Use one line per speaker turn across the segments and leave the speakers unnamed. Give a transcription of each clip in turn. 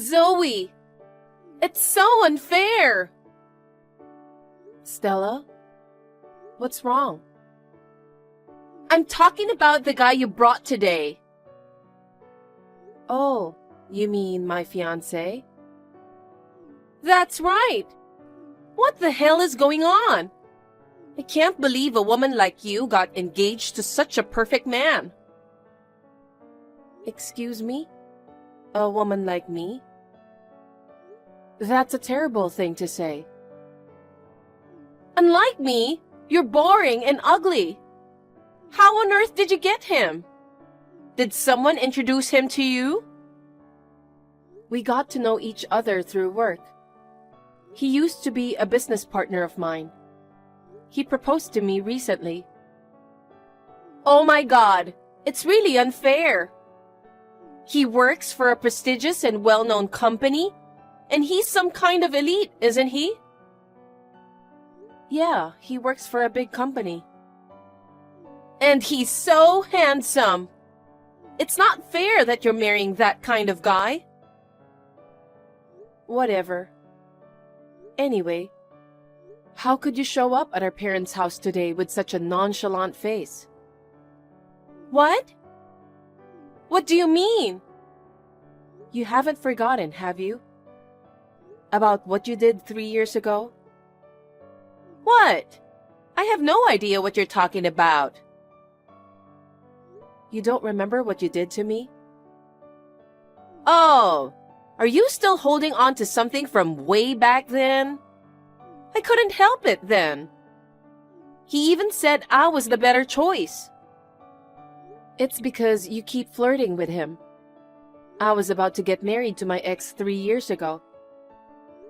Zoe! It's so unfair! Stella? What's wrong? I'm talking about the guy you brought today. Oh, you mean my fiancé? That's right! What the hell is going on? I can't believe a woman like you got engaged to such a perfect man. Excuse me? A woman like me? That's a terrible thing to say. Unlike me, you're boring and ugly. How on earth did you get him? Did someone introduce him to you? We got to know each other through work. He used to be a business partner of mine. He proposed to me recently. Oh my God, it's really unfair. He works for a prestigious and well-known company, and he's some kind of elite, isn't he? Yeah, he works for a big company. And he's so handsome. It's not fair that you're marrying that kind of guy. Whatever. Anyway, how could you show up at our parents' house today with such a nonchalant face? What? What do you mean? You haven't forgotten, have you? About what you did 3 years ago? What? I have no idea what you're talking about. You don't remember what you did to me? Oh, are you still holding on to something from way back then? I couldn't help it then. He even said I was the better choice. It's because you keep flirting with him. I was about to get married to my ex 3 years ago.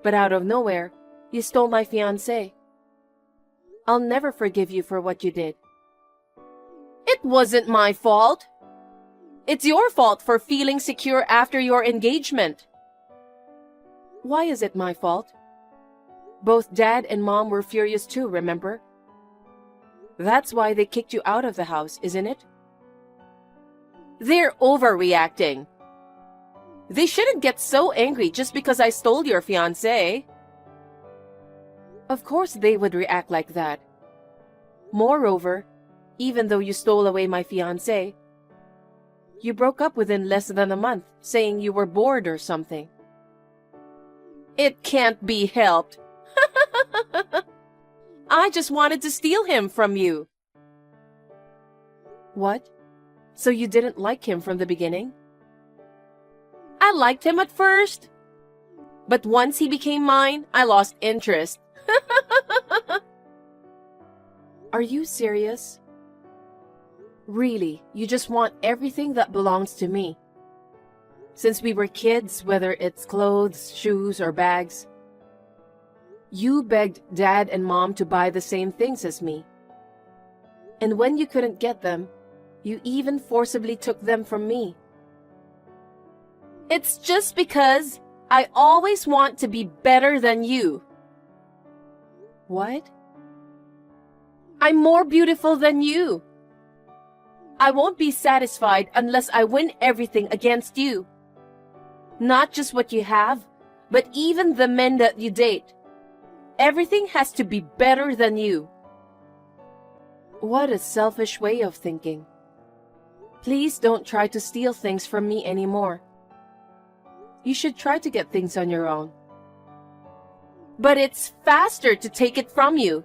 But out of nowhere, you stole my fiancé. I'll never forgive you for what you did. It wasn't my fault. It's your fault for feeling secure after your engagement. Why is it my fault? Both Dad and Mom were furious too, remember? That's why they kicked you out of the house, isn't it? They're overreacting. They shouldn't get so angry just because I stole your fiancé. Of course they would react like that. Moreover, even though you stole away my fiancé, you broke up within less than a month, saying you were bored or something. It can't be helped. I just wanted to steal him from you. What? So you didn't like him from the beginning? I liked him at first. But once he became mine, I lost interest. Are you serious? Really, you just want everything that belongs to me. Since we were kids, whether it's clothes, shoes, or bags, you begged Dad and Mom to buy the same things as me. And when you couldn't get them, you even forcibly took them from me. It's just because I always want to be better than you. What? I'm more beautiful than you. I won't be satisfied unless I win everything against you. Not just what you have, but even the men that you date. Everything has to be better than you. What a selfish way of thinking. Please don't try to steal things from me anymore. You should try to get things on your own. But it's faster to take it from you.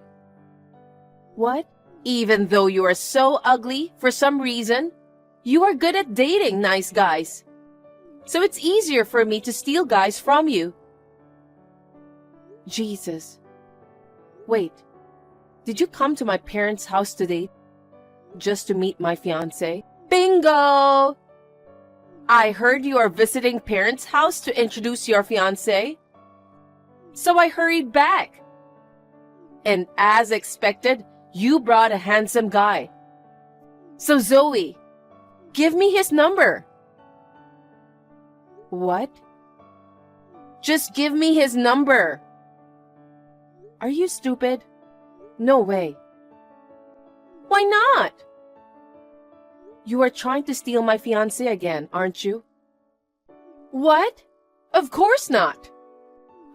What? Even though you are so ugly, for some reason, you are good at dating nice guys. So it's easier for me to steal guys from you. Jesus. Wait, did you come to my parents' house today just to meet my fiancé? Bingo! I heard you are visiting parents' house to introduce your fiancé. So I hurried back. And as expected, you brought a handsome guy. So Zoe, give me his number. What? Just give me his number. Are you stupid? No way. Why not? You are trying to steal my fiancé again, aren't you? What? Of course not.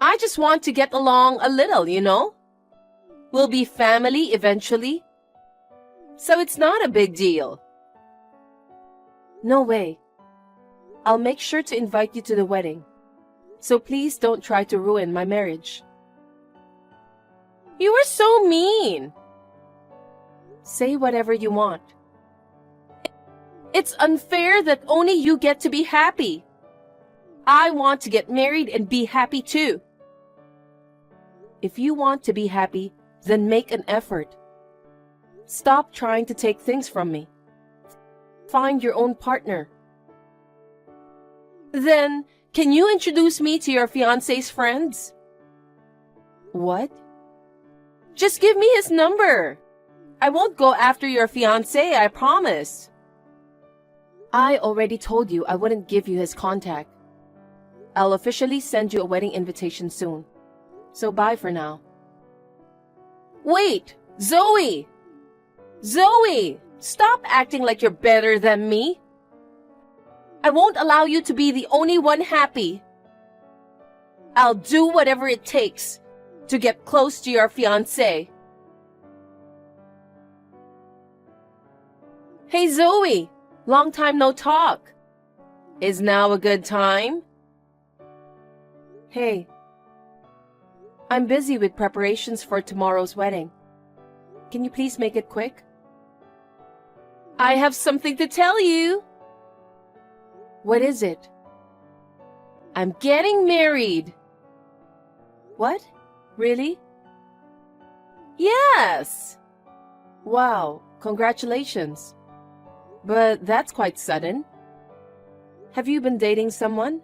I just want to get along a little, you know? We'll be family eventually. So it's not a big deal. No way. I'll make sure to invite you to the wedding. So please don't try to ruin my marriage. You are so mean. Say whatever you want. It's unfair that only you get to be happy. I want to get married and be happy too. If you want to be happy, then make an effort. Stop trying to take things from me. Find your own partner. Then, can you introduce me to your fiancé's friends? What? Just give me his number. I won't go after your fiancé, I promise. I already told you I wouldn't give you his contact. I'll officially send you a wedding invitation soon. So bye for now. Wait, Zoe! Zoe! Stop acting like you're better than me. I won't allow you to be the only one happy. I'll do whatever it takes to get close to your fiancé. Hey Zoe, long time no talk. Is now a good time? Hey, I'm busy with preparations for tomorrow's wedding. Can you please make it quick? I have something to tell you. What is it? I'm getting married. What? Really? Yes. Wow, congratulations. But that's quite sudden. Have you been dating someone?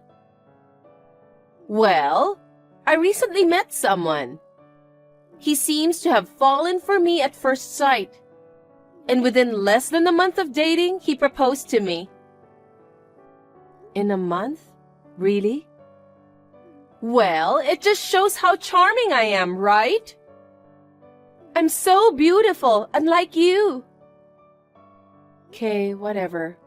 Well, I recently met someone. He seems to have fallen for me at first sight. And within less than a month of dating, he proposed to me. In a month? Really? Well, it just shows how charming I am, right? I'm so beautiful, unlike you. Okay, whatever.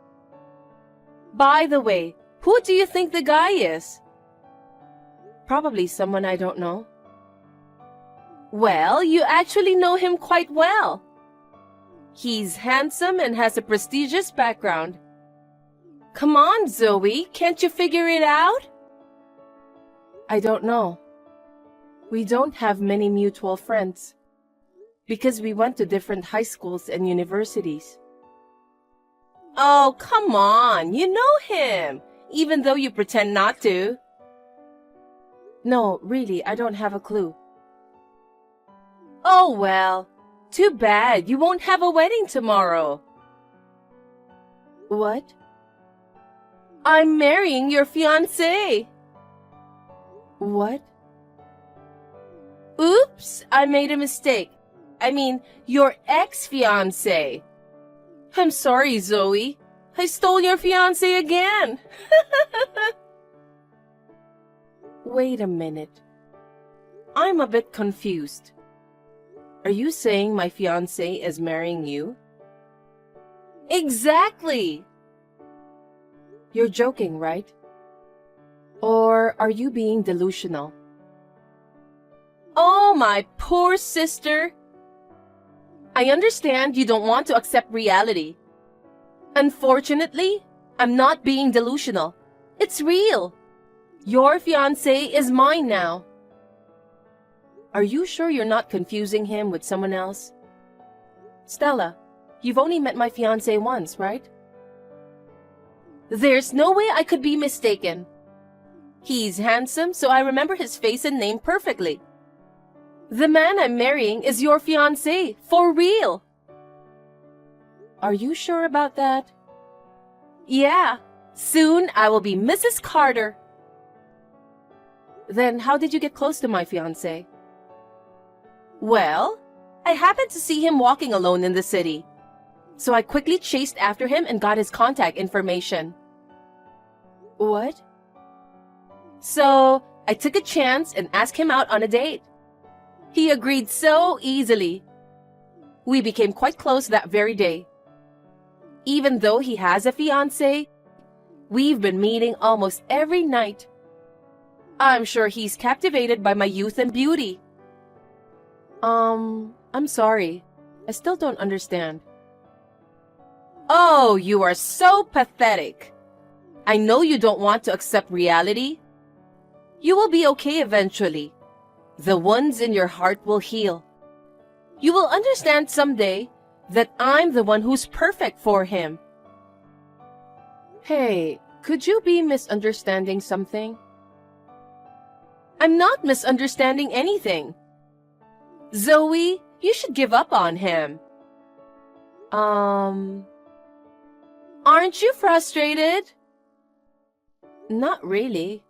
By the way, who do you think the guy is? Probably someone I don't know. Well, you actually know him quite well. He's handsome and has a prestigious background. Come on, Zoe, can't you figure it out? I don't know. We don't have many mutual friends because we went to different high schools and universities. Oh, come on, you know him, even though you pretend not to. No, really, I don't have a clue. Oh, well, too bad you won't have a wedding tomorrow. What? I'm marrying your fiancé. What? Oops, I made a mistake. I mean, your ex-fiancé. I'm sorry, Zoe. I stole your fiancé again. Wait a minute. I'm a bit confused. Are you saying my fiancé is marrying you? Exactly. You're joking, right? Or are you being delusional? Oh, my poor sister. I understand you don't want to accept reality. Unfortunately, I'm not being delusional. It's real. Your fiancé is mine now. Are you sure you're not confusing him with someone else? Stella, you've only met my fiancé once, right? There's no way I could be mistaken. He's handsome, so I remember his face and name perfectly. The man I'm marrying is your fiancé, for real. Are you sure about that? Yeah, soon I will be Mrs. Carter. Then how did you get close to my fiancé? Well, I happened to see him walking alone in the city. So I quickly chased after him and got his contact information. What? So I took a chance and asked him out on a date. He agreed so easily. We became quite close that very day. Even though he has a fiancé, we've been meeting almost every night. I'm sure he's captivated by my youth and beauty. I'm sorry. I still don't understand. Oh, you are so pathetic. I know you don't want to accept reality. You will be okay eventually. The wounds in your heart will heal. You will understand someday that I'm the one who's perfect for him. Hey, could you be misunderstanding something? I'm not misunderstanding anything. Zoe, you should give up on him. Aren't you frustrated? Not really.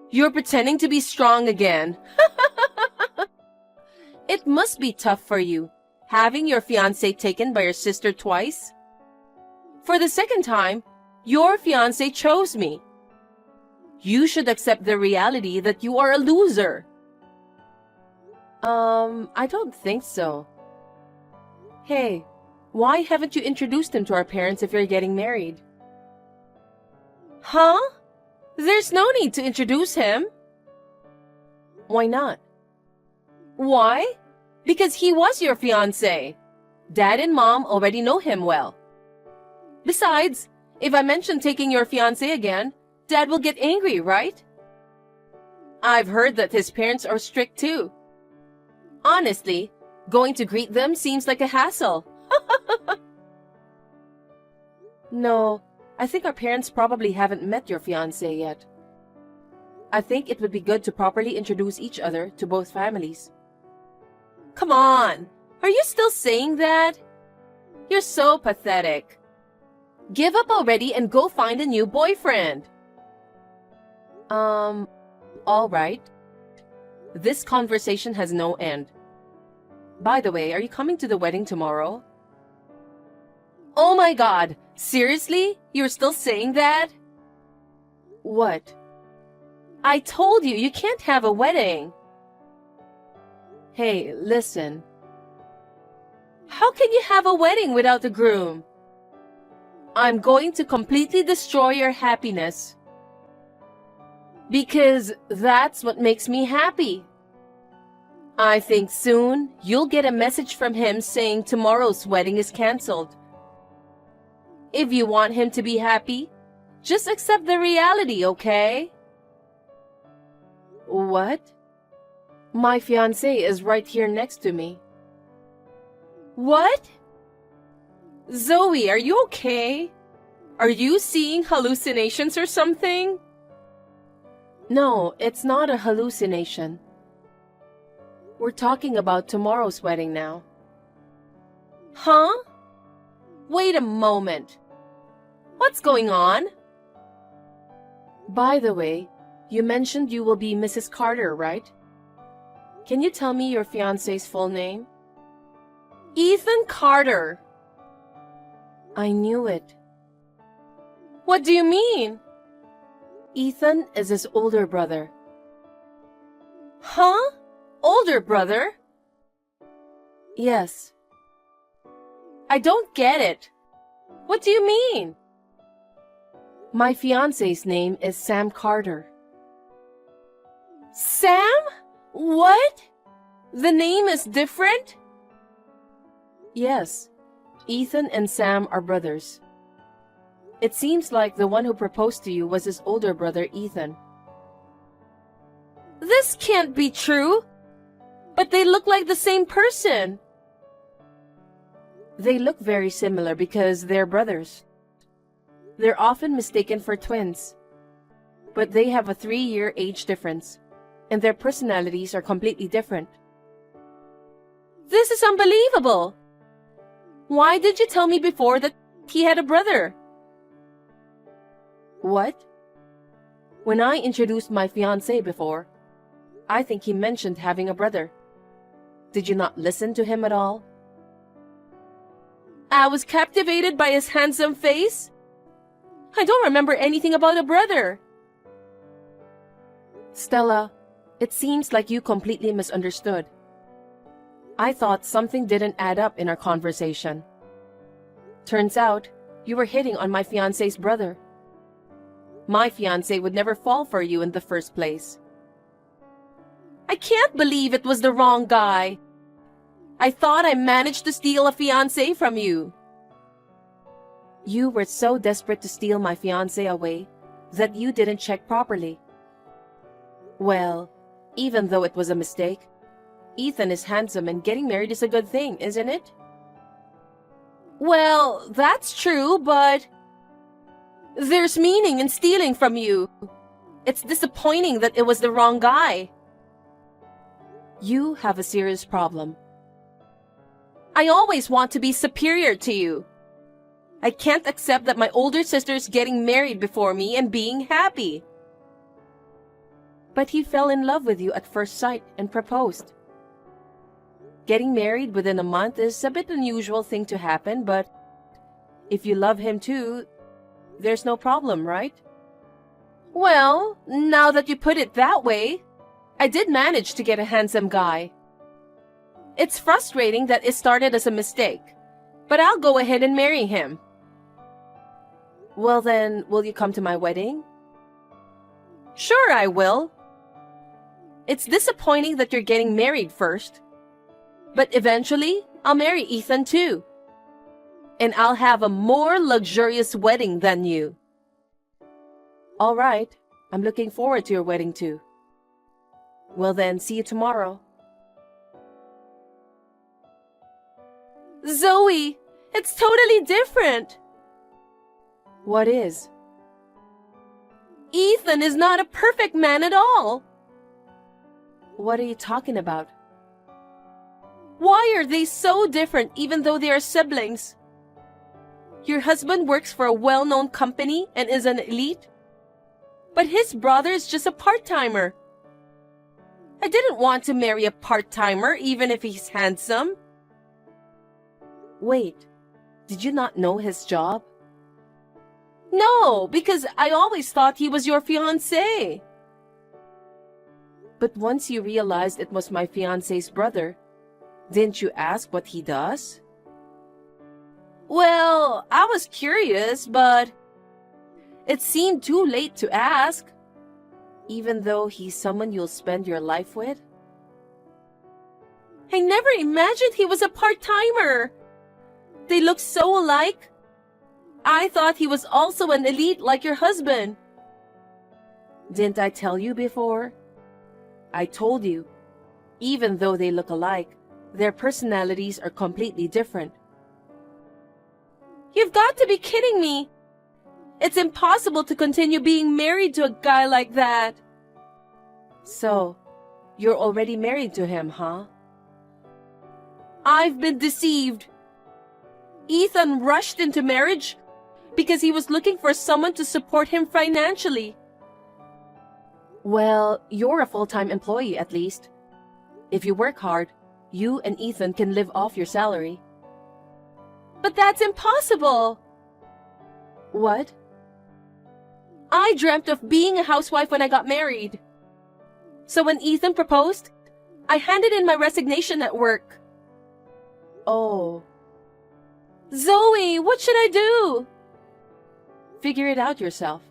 You're pretending to be strong again. It must be tough for you, having your fiancé taken by your sister twice. For the second time, your fiancé chose me. You should accept the reality that you are a loser. I don't think so. Hey, why haven't you introduced him to our parents if you're getting married? Huh? There's no need to introduce him. Why not? Why? Because he was your fiancé. Dad and Mom already know him well. Besides, if I mention taking your fiancé again, Dad will get angry, right? I've heard that his parents are strict too. Honestly, going to greet them seems like a hassle. No, I think our parents probably haven't met your fiancé yet. I think it would be good to properly introduce each other to both families. Come on! Are you still saying that? You're so pathetic. Give up already and go find a new boyfriend. All right. This conversation has no end. By the way, are you coming to the wedding tomorrow? Oh my God! Seriously? You're still saying that? What? I told you, you can't have a wedding. Hey, listen. How can you have a wedding without a groom? I'm going to completely destroy your happiness. Because that's what makes me happy. I think soon you'll get a message from him saying tomorrow's wedding is canceled. If you want him to be happy, just accept the reality, okay? What? My fiancé is right here next to me. What? Zoe, are you okay? Are you seeing hallucinations or something? No, it's not a hallucination. We're talking about tomorrow's wedding now. Huh? Wait a moment. What's going on? By the way, you mentioned you will be Mrs. Carter, right? Can you tell me your fiancé's full name? Ethan Carter. I knew it. What do you mean? Ethan is his older brother. Huh? Older brother? Yes. I don't get it. What do you mean? My fiancé's name is Sam Carter. Sam? What? The name is different? Yes. Ethan and Sam are brothers. It seems like the one who proposed to you was his older brother, Ethan. This can't be true. But they look like the same person. They look very similar because they're brothers. They're often mistaken for twins. But they have a 3-year age difference, and their personalities are completely different. This is unbelievable! Why did you tell me before that he had a brother? What? When I introduced my fiancé before, I think he mentioned having a brother. Did you not listen to him at all? I was captivated by his handsome face. I don't remember anything about a brother. Stella, it seems like you completely misunderstood. I thought something didn't add up in our conversation. Turns out, you were hitting on my fiancé's brother. My fiancé would never fall for you in the first place. I can't believe it was the wrong guy. I thought I managed to steal a fiancé from you. You were so desperate to steal my fiancé away that you didn't check properly. Well, even though it was a mistake, Ethan is handsome and getting married is a good thing, isn't it? Well, that's true, but there's meaning in stealing from you. It's disappointing that it was the wrong guy. You have a serious problem. I always want to be superior to you. I can't accept that my older sister is getting married before me and being happy. But he fell in love with you at first sight and proposed. Getting married within a month is a bit unusual thing to happen, but if you love him too, there's no problem, right? Well, now that you put it that way, I did manage to get a handsome guy. It's frustrating that it started as a mistake, but I'll go ahead and marry him. Well then, will you come to my wedding? Sure, I will. It's disappointing that you're getting married first, but eventually, I'll marry Ethan too. And I'll have a more luxurious wedding than you. All right, I'm looking forward to your wedding too. Well then, see you tomorrow. Zoe, it's totally different. What is? Ethan is not a perfect man at all. What are you talking about? Why are they so different even though they are siblings? Your husband works for a well-known company and is an elite, but his brother is just a part-timer. I didn't want to marry a part-timer even if he's handsome. Wait, did you not know his job? No, because I always thought he was your fiancé. But once you realized it was my fiancé's brother, didn't you ask what he does? Well, I was curious, but it seemed too late to ask. Even though he's someone you'll spend your life with? I never imagined he was a part-timer. They look so alike. I thought he was also an elite like your husband. Didn't I tell you before? I told you, even though they look alike, their personalities are completely different. You've got to be kidding me. It's impossible to continue being married to a guy like that. So, you're already married to him, huh? I've been deceived. Ethan rushed into marriage because he was looking for someone to support him financially. Well, you're a full-time employee at least. If you work hard, you and Ethan can live off your salary. But that's impossible! What? I dreamt of being a housewife when I got married. So when Ethan proposed, I handed in my resignation at work. Oh. Zoe, what should I do? Figure it out yourself.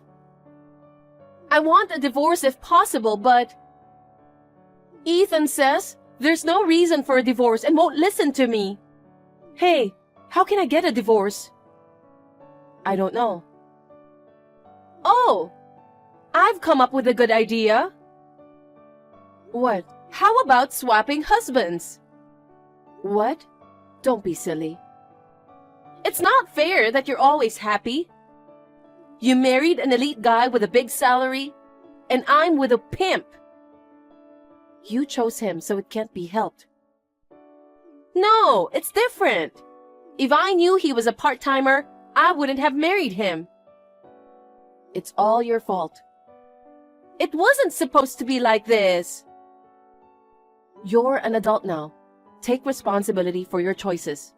I want a divorce if possible, but Ethan says there's no reason for a divorce and won't listen to me. Hey, how can I get a divorce? I don't know. Oh, I've come up with a good idea. What? How about swapping husbands? What? Don't be silly. It's not fair that you're always happy. You married an elite guy with a big salary, and I'm with a pimp. You chose him, so it can't be helped. No, it's different. If I knew he was a part-timer, I wouldn't have married him. It's all your fault. It wasn't supposed to be like this. You're an adult now. Take responsibility for your choices.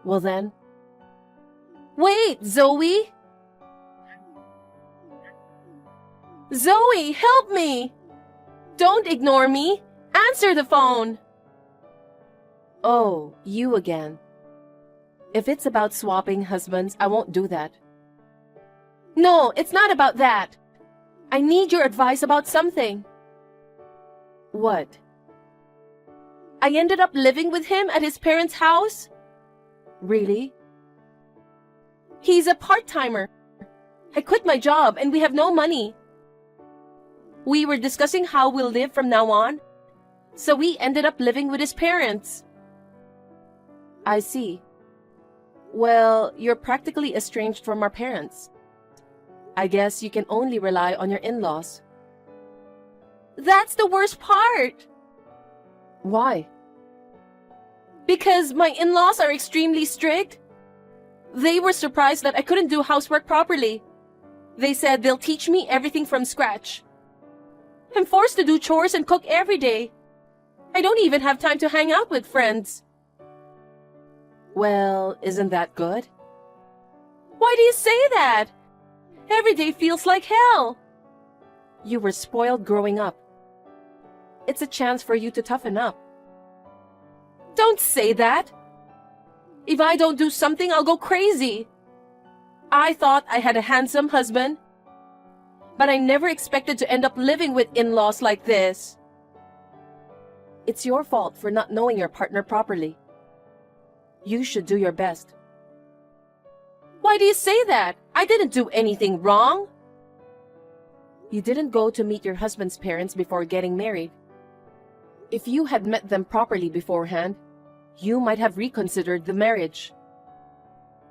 Well then. Wait, Zoe! Zoe, help me! Don't ignore me! Answer the phone! Oh, you again. If it's about swapping husbands, I won't do that. No, it's not about that. I need your advice about something. What? I ended up living with him at his parents' house. Really? He's a part-timer. I quit my job and we have no money. We were discussing how we'll live from now on, so we ended up living with his parents. I see. Well, you're practically estranged from our parents. I guess you can only rely on your in-laws. That's the worst part. Why? Because my in-laws are extremely strict. They were surprised that I couldn't do housework properly. They said they'll teach me everything from scratch. I'm forced to do chores and cook every day. I don't even have time to hang out with friends. Well, isn't that good? Why do you say that? Every day feels like hell. You were spoiled growing up. It's a chance for you to toughen up. Don't say that. If I don't do something, I'll go crazy. I thought I had a handsome husband, but I never expected to end up living with in-laws like this. It's your fault for not knowing your partner properly. You should do your best. Why do you say that? I didn't do anything wrong. You didn't go to meet your husband's parents before getting married. If you had met them properly beforehand, you might have reconsidered the marriage.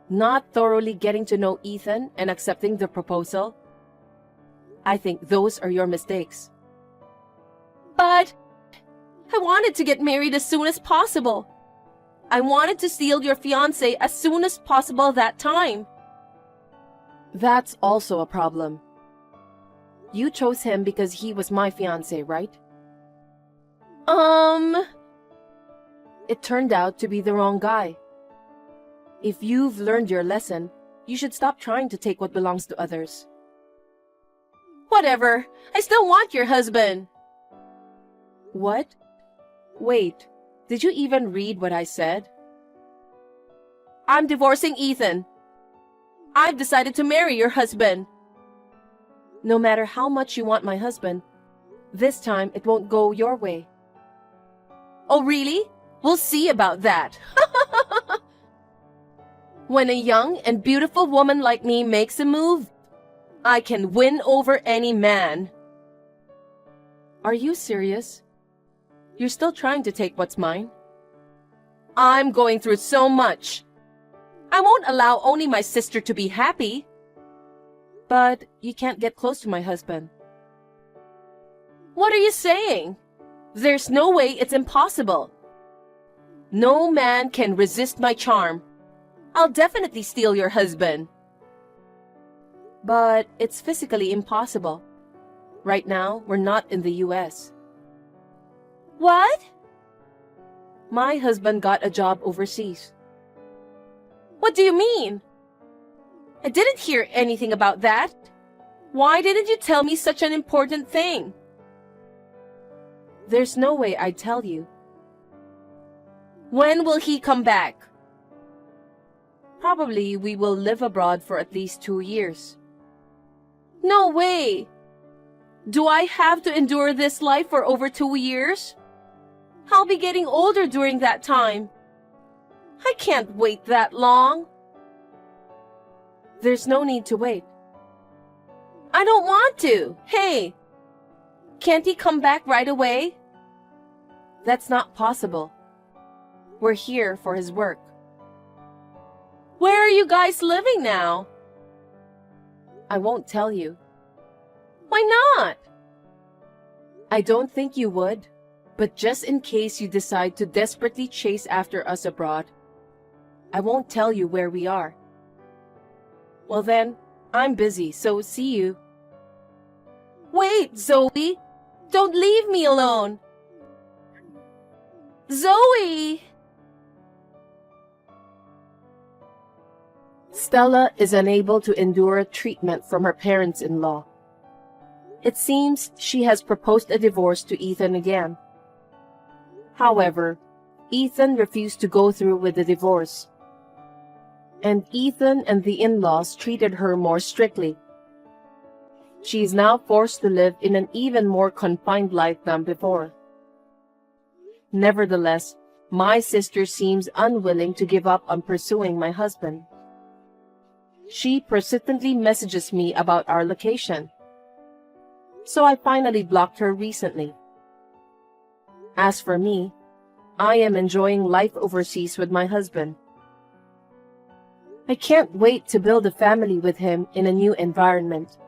Not thoroughly getting to know Ethan and accepting the proposal. I think those are your mistakes. But I wanted to get married as soon as possible. I wanted to steal your fiancé as soon as possible that time. That's also a problem. You chose him because he was my fiancé, right? It turned out to be the wrong guy. If you've learned your lesson, you should stop trying to take what belongs to others. Whatever. I still want your husband. What? Wait, did you even read what I said? I'm divorcing Ethan. I've decided to marry your husband. No matter how much you want my husband, this time it won't go your way. Oh, really? We'll see about that. When a young and beautiful woman like me makes a move, I can win over any man. Are you serious? You're still trying to take what's mine? I'm going through so much. I won't allow only my sister to be happy. But you can't get close to my husband. What are you saying? There's no way it's impossible. No man can resist my charm. I'll definitely steal your husband. But it's physically impossible. Right now, we're not in the US. What? My husband got a job overseas. What do you mean? I didn't hear anything about that. Why didn't you tell me such an important thing? There's no way I'd tell you. When will he come back? Probably we will live abroad for at least 2 years. No way! Do I have to endure this life for over 2 years? I'll be getting older during that time. I can't wait that long. There's no need to wait. I don't want to. Hey, can't he come back right away? That's not possible. We're here for his work. Where are you guys living now? I won't tell you. Why not? I don't think you would, but just in case you decide to desperately chase after us abroad, I won't tell you where we are. Well then, I'm busy, so see you. Wait, Zoe! Don't leave me alone! Zoe! Stella is unable to endure treatment from her parents-in-law. It seems she has proposed a divorce to Ethan again. However, Ethan refused to go through with the divorce. And Ethan and the in-laws treated her more strictly, She is now forced to live in an even more confined life than before. Nevertheless, my sister seems unwilling to give up on pursuing my husband. She persistently messages me about our location, so I finally blocked her recently. As for me, I am enjoying life overseas with my husband. I can't wait to build a family with him in a new environment.